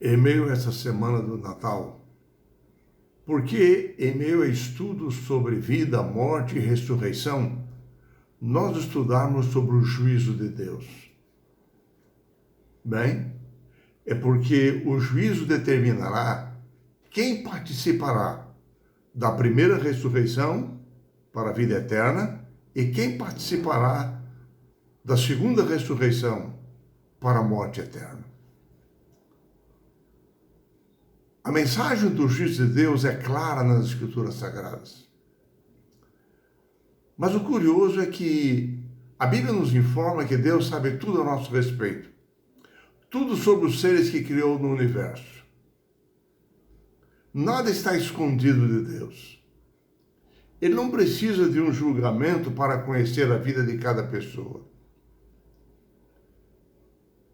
Em meio a essa semana do Natal, porque em meio a estudos sobre vida, morte e ressurreição, nós estudarmos sobre o juízo de Deus? Bem, é porque o juízo determinará quem participará da primeira ressurreição para a vida eterna e quem participará da segunda ressurreição para a morte eterna. A mensagem do juízo de Deus é clara nas Escrituras Sagradas. Mas o curioso é que a Bíblia nos informa que Deus sabe tudo a nosso respeito. Tudo sobre os seres que criou no universo. Nada está escondido de Deus. Ele não precisa de um julgamento para conhecer a vida de cada pessoa.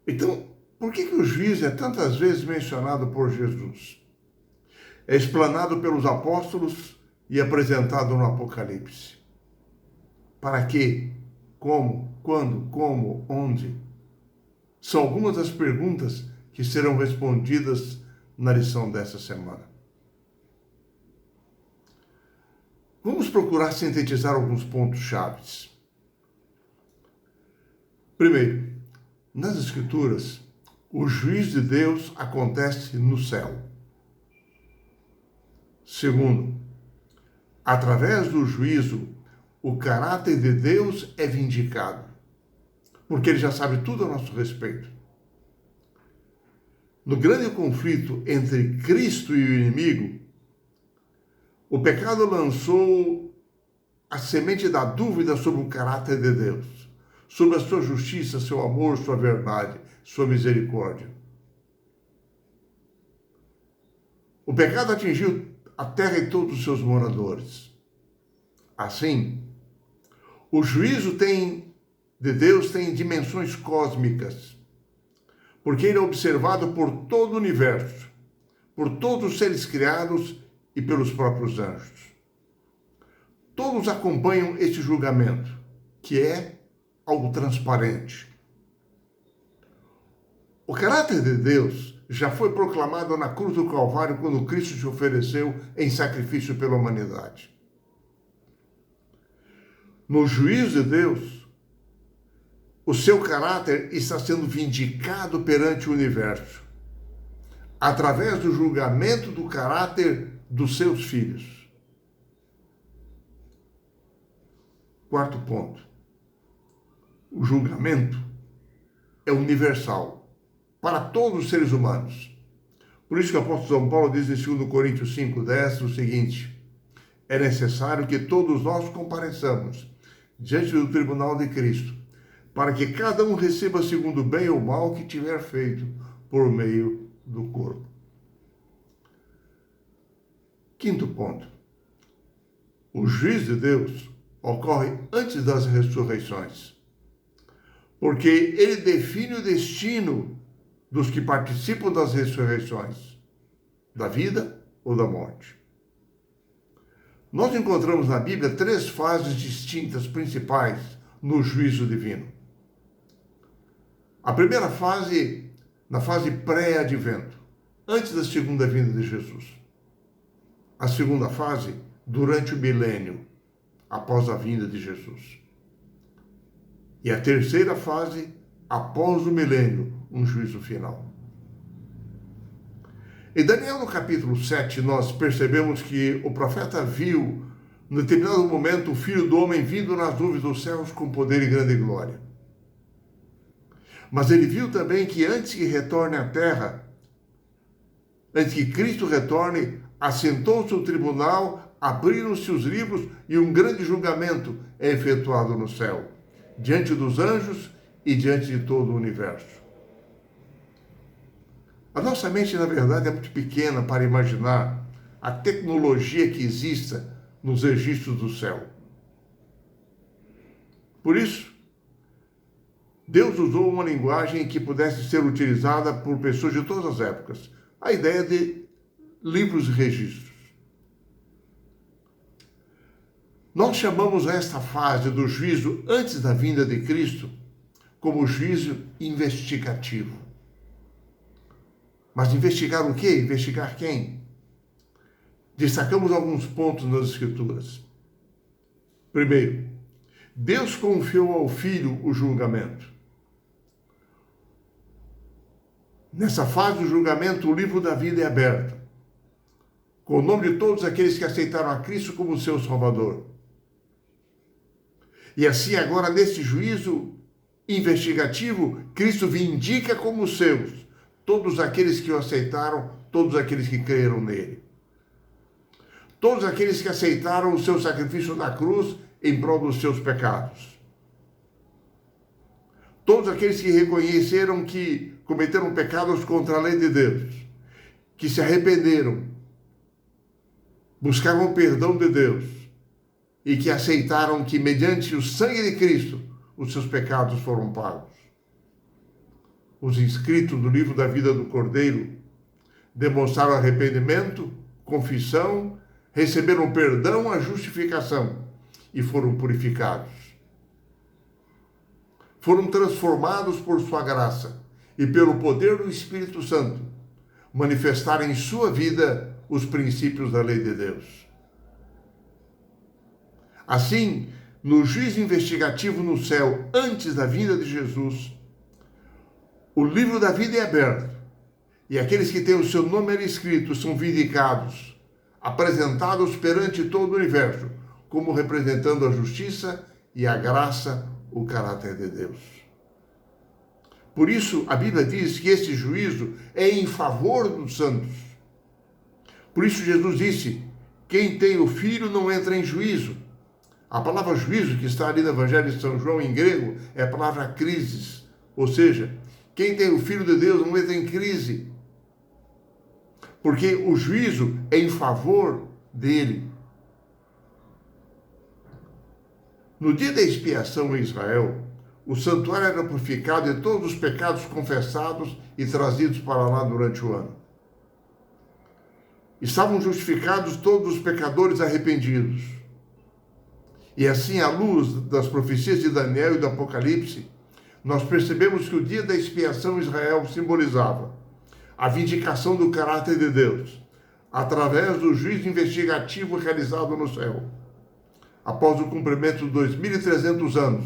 Então, por que o juízo é tantas vezes mencionado por Jesus? É explanado pelos apóstolos e apresentado no Apocalipse. Para quê? Como? Quando? Como? Onde? São algumas das perguntas que serão respondidas na lição dessa semana. Vamos procurar sintetizar alguns pontos chaves. Primeiro, nas Escrituras, o juízo de Deus acontece no céu. Segundo, através do juízo, o caráter de Deus é vindicado, porque ele já sabe tudo a nosso respeito. No grande conflito entre Cristo e o inimigo, o pecado lançou a semente da dúvida sobre o caráter de Deus, sobre a sua justiça, seu amor, sua verdade, sua misericórdia. O pecado atingiu a terra e todos os seus moradores. Assim, o juízo de Deus tem dimensões cósmicas, porque ele é observado por todo o universo, por todos os seres criados e pelos próprios anjos. Todos acompanham este julgamento, que é algo transparente. O caráter de Deus já foi proclamado na cruz do Calvário quando Cristo se ofereceu em sacrifício pela humanidade. No juízo de Deus, o seu caráter está sendo vindicado perante o universo, através do julgamento do caráter dos seus filhos. Quarto ponto. O julgamento é universal para todos os seres humanos. Por isso que o apóstolo São Paulo diz em 2 Coríntios 5:10 o seguinte: é necessário que todos nós compareçamos diante do tribunal de Cristo, para que cada um receba segundo o bem ou mal que tiver feito por meio do corpo. Quinto ponto. O juízo de Deus ocorre antes das ressurreições, porque ele define o destino dos que participam das ressurreições, da vida ou da morte. Nós encontramos na Bíblia 3 fases distintas principais no juízo divino. A primeira fase, na fase pré-advento, antes da segunda vinda de Jesus. A segunda fase, durante o milênio, após a vinda de Jesus. E a terceira fase, após o milênio, um juízo final. Em Daniel, no capítulo 7, nós percebemos que o profeta viu, em determinado momento, o Filho do Homem vindo nas nuvens dos céus com poder e grande glória. Mas ele viu também que antes que retorne à terra, antes que Cristo retorne, assentou-se o tribunal, abriram-se os livros e um grande julgamento é efetuado no céu, diante dos anjos e diante de todo o universo. A nossa mente, na verdade, é muito pequena para imaginar a tecnologia que exista nos registros do céu. Por isso, Deus usou uma linguagem que pudesse ser utilizada por pessoas de todas as épocas. A ideia de livros e registros. Nós chamamos esta fase do juízo antes da vinda de Cristo como juízo investigativo. Mas investigar o quê? Investigar quem? Destacamos alguns pontos nas Escrituras. Primeiro, Deus confiou ao Filho o julgamento. Nessa fase do julgamento, o livro da vida é aberto, com o nome de todos aqueles que aceitaram a Cristo como seu Salvador. E assim, agora, nesse juízo investigativo, Cristo vindica como seus todos aqueles que o aceitaram, todos aqueles que creram nele. Todos aqueles que aceitaram o seu sacrifício na cruz em prol dos seus pecados. Todos aqueles que reconheceram que cometeram pecados contra a lei de Deus, que se arrependeram, buscavam o perdão de Deus e que aceitaram que, mediante o sangue de Cristo, os seus pecados foram pagos. Os inscritos no livro da vida do Cordeiro demonstraram arrependimento, confissão, receberam perdão, a justificação e foram purificados. Foram transformados por sua graça e pelo poder do Espírito Santo, manifestaram em sua vida os princípios da lei de Deus. Assim, no juízo investigativo no céu, antes da vinda de Jesus, o livro da vida é aberto, e aqueles que têm o seu nome ali escrito são vindicados, apresentados perante todo o universo, como representando a justiça e a graça, o caráter de Deus. Por isso, a Bíblia diz que esse juízo é em favor dos santos. Por isso, Jesus disse: quem tem o Filho não entra em juízo. A palavra juízo, que está ali no Evangelho de São João em grego, é a palavra crisis. Ou seja, quem tem o Filho de Deus não entra em crise. Porque o juízo é em favor dele. No dia da expiação em Israel, o santuário era purificado de todos os pecados confessados e trazidos para lá durante o ano. Estavam justificados todos os pecadores arrependidos. E assim, à luz das profecias de Daniel e do Apocalipse, nós percebemos que o dia da expiação em Israel simbolizava a vindicação do caráter de Deus, através do juízo investigativo realizado no céu, após o cumprimento de 2.300 anos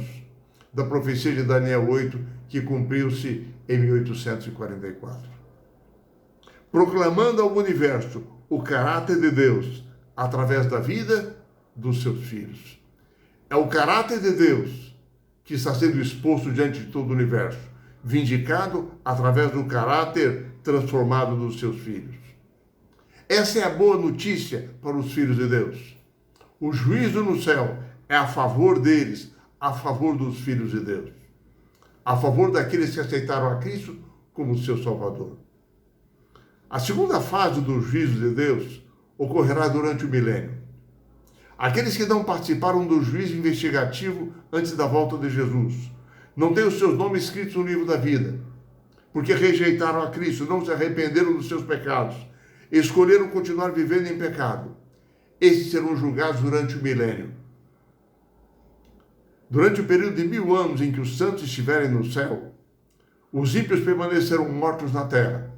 da profecia de Daniel 8, que cumpriu-se em 1844. Proclamando ao universo o caráter de Deus através da vida dos seus filhos. É o caráter de Deus que está sendo exposto diante de todo o universo, vindicado através do caráter transformado dos seus filhos. Essa é a boa notícia para os filhos de Deus. O juízo no céu é a favor deles, a favor dos filhos de Deus, a favor daqueles que aceitaram a Cristo como seu Salvador. A segunda fase do juízo de Deus ocorrerá durante o milênio. Aqueles que não participaram do juízo investigativo antes da volta de Jesus não têm os seus nomes escritos no livro da vida, porque rejeitaram a Cristo, não se arrependeram dos seus pecados, escolheram continuar vivendo em pecado. Esses serão julgados durante o milênio. Durante o período de 1000 anos em que os santos estiverem no céu, os ímpios permanecerão mortos na terra.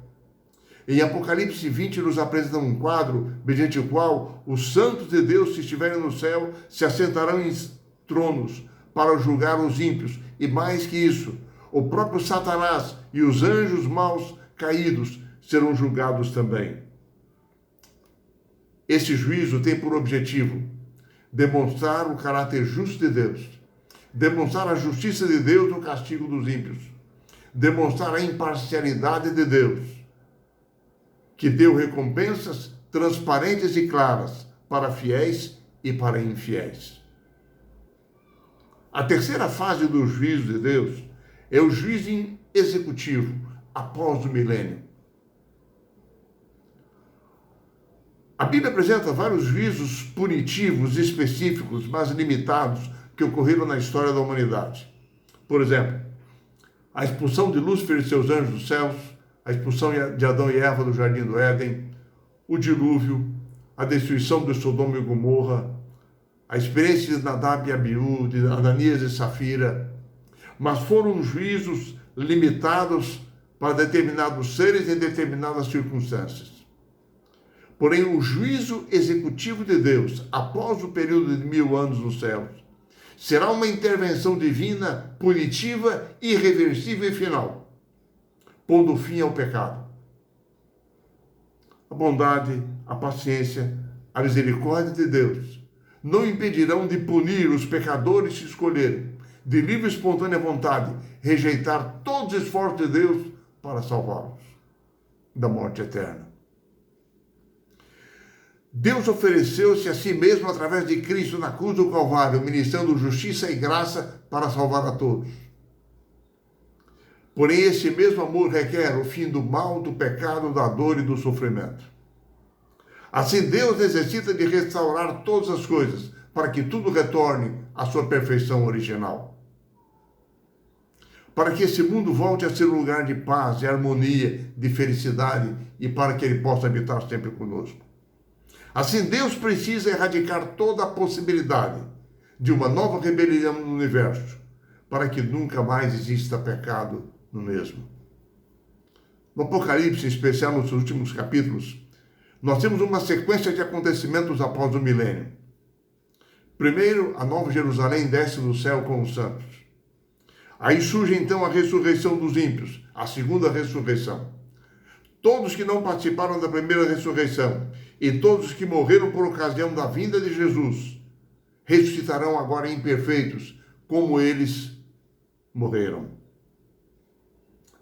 Em Apocalipse 20 nos apresenta um quadro mediante o qual os santos de Deus, se estiverem no céu, se assentarão em tronos para julgar os ímpios. E mais que isso, o próprio Satanás e os anjos maus caídos serão julgados também. Esse juízo tem por objetivo demonstrar o caráter justo de Deus, demonstrar a justiça de Deus no castigo dos ímpios, demonstrar a imparcialidade de Deus, que deu recompensas transparentes e claras para fiéis e para infiéis. A terceira fase do juízo de Deus é o juízo executivo após o milênio. A Bíblia apresenta vários juízos punitivos específicos, mas limitados, que ocorreram na história da humanidade. Por exemplo, a expulsão de Lúcifer e seus anjos dos céus, a expulsão de Adão e Eva do Jardim do Éden, o dilúvio, a destruição de Sodoma e Gomorra, a experiência de Nadab e Abiú, de Ananias e Safira, mas foram juízos limitados para determinados seres em determinadas circunstâncias. Porém, o juízo executivo de Deus, após o período de 1000 anos nos céus, será uma intervenção divina, punitiva, irreversível e final, pondo fim ao pecado. A bondade, a paciência, a misericórdia de Deus não impedirão de punir os pecadores se escolherem, de livre e espontânea vontade, rejeitar todos os esforços de Deus para salvá-los da morte eterna. Deus ofereceu-se a si mesmo através de Cristo na cruz do Calvário, ministrando justiça e graça para salvar a todos. Porém, esse mesmo amor requer o fim do mal, do pecado, da dor e do sofrimento. Assim, Deus necessita de restaurar todas as coisas para que tudo retorne à sua perfeição original. Para que esse mundo volte a ser um lugar de paz, de harmonia, de felicidade e para que ele possa habitar sempre conosco. Assim, Deus precisa erradicar toda a possibilidade de uma nova rebelião no universo, para que nunca mais exista pecado no mesmo. No Apocalipse, em especial nos últimos capítulos, nós temos uma sequência de acontecimentos após o milênio. Primeiro, a Nova Jerusalém desce do céu com os santos. Aí surge então a ressurreição dos ímpios, a segunda ressurreição. Todos que não participaram da primeira ressurreição e todos que morreram por ocasião da vinda de Jesus ressuscitarão agora imperfeitos, como eles morreram.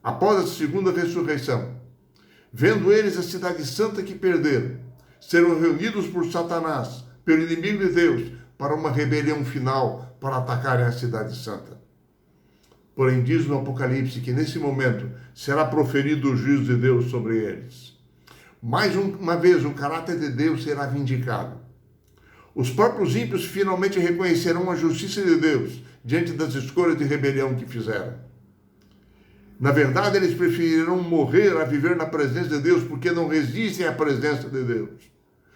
Após a segunda ressurreição, vendo eles a cidade santa que perderam, serão reunidos por Satanás, pelo inimigo de Deus, para uma rebelião final, para atacarem a cidade santa. Porém, diz no Apocalipse que nesse momento será proferido o juízo de Deus sobre eles. Mais uma vez, o caráter de Deus será vindicado. Os próprios ímpios finalmente reconhecerão a justiça de Deus diante das escolhas de rebelião que fizeram. Na verdade, eles preferirão morrer a viver na presença de Deus porque não resistem à presença de Deus.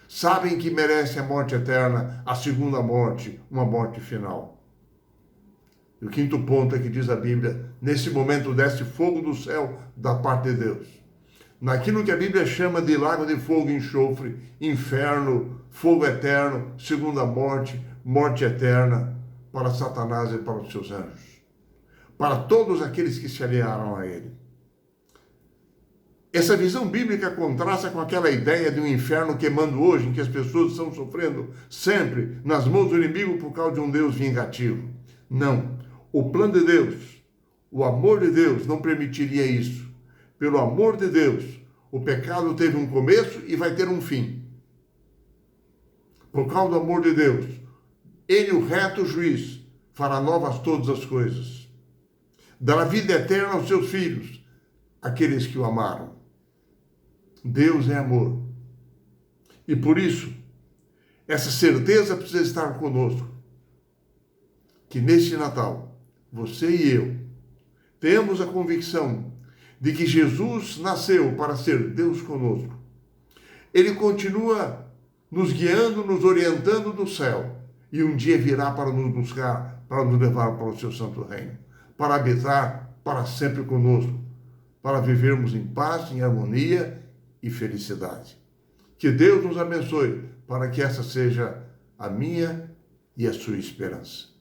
Sabem que merecem a morte eterna, a segunda morte, uma morte final. E o quinto ponto é que diz a Bíblia, nesse momento desce fogo do céu da parte de Deus. Naquilo que a Bíblia chama de lago de fogo e enxofre, inferno, fogo eterno, segunda morte, morte eterna, para Satanás e para os seus anjos. Para todos aqueles que se aliaram a ele. Essa visão bíblica contrasta com aquela ideia de um inferno queimando hoje, em que as pessoas estão sofrendo sempre nas mãos do inimigo por causa de um Deus vingativo. Não. O plano de Deus, o amor de Deus não permitiria isso. Pelo amor de Deus, o pecado teve um começo e vai ter um fim. Por causa do amor de Deus, ele, o reto juiz, fará novas todas as coisas. Dará vida eterna aos seus filhos, aqueles que o amaram. Deus é amor. E por isso, essa certeza precisa estar conosco. Que neste Natal, você e eu, tenhamos a convicção de que Jesus nasceu para ser Deus conosco. Ele continua nos guiando, nos orientando do céu. E um dia virá para nos buscar, para nos levar para o seu santo reino. Para habitar para sempre conosco. Para vivermos em paz, em harmonia e felicidade. Que Deus nos abençoe para que essa seja a minha e a sua esperança.